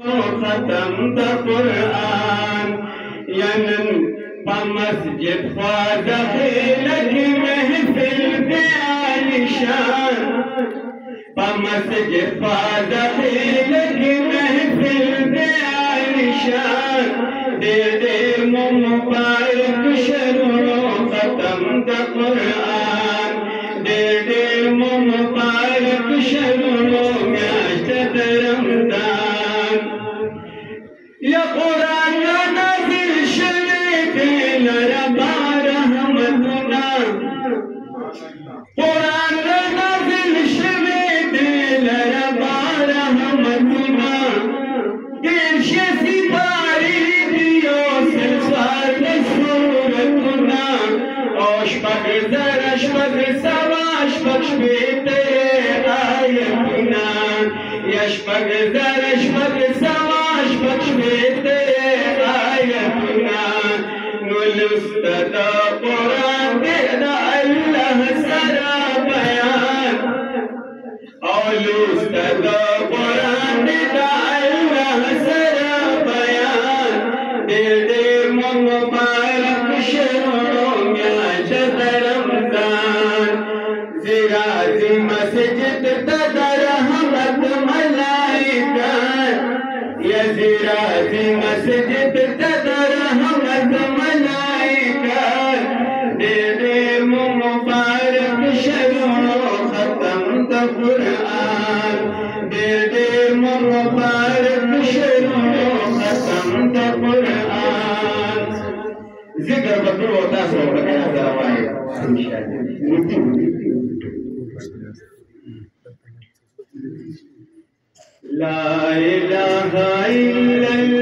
ختم د قرآن ینن په مسجد خواږه خیله کې محفل دی عالیشان په مسجد خواږه خیله کې محفل دی عالیشان ډېر ډېر مو مبارک شروع ختم د قرآن ډېر ډېر مو مبارک شروع میاشت د رمضان یا قرآن نازل شوی دی لربا رحمتنا قرآن نازل شوی دی لربا رحمتنا دیر شسی باری دیو سلسال سورتنا اوشپک زر اشپک سوا اشپک شپیتے آیتنا یشپک زر اشپک سوا اشپک شپیتے آیتنا نلست دا قرآن دے دا اللہ سرا بیان اولست دا قرآن دے دا اللہ سرا بیان دیر دیر مبارک شروع میاشت رمضان زیرازی مسجد تدا رحمت ملائکات یا زیرازی مسجد تدا رحمت ملائکات دیر دیر مبارک شروع ختم دا قرآن دیر دیر مبارک شروع ختم دا قرآن ذکر بطور و تاثر و بکنا سروائی لا إله إلا